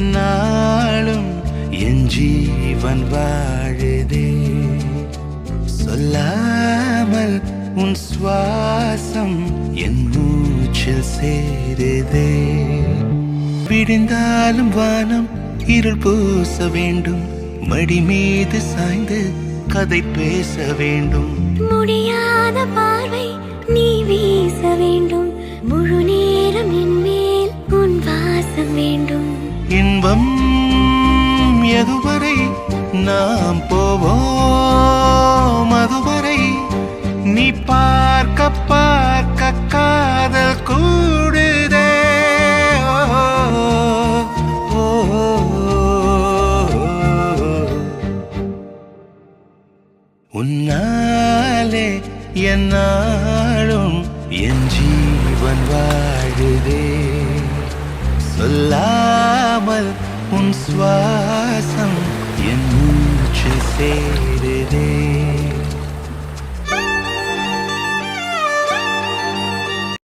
என்னாலும் என் ஜீவன் வாழுதே. சொல்லாமல் உன் சுவாசம் என் மூச்சில் சேருதே. விடிந்தாலும் வானம் இருள் பூச வேண்டும், மடி மீது சாய்ந்து கதை பேச வேண்டும். முடியாத பார்வை நீ வீச வேண்டும், முழு நேரம் என் மேல் உன் வாசம் வேண்டும். இன்பம் எதுவரை நாம் போவோம், அதுவரை நீ பார்க்க பார்க்க காதல் கூடுதே. உன்னாலே என்னாலும் என் ஜீவன் வாழுதே. சொல்லாமல் உன் சுவாசம் என் மூச்சில் சேருதே.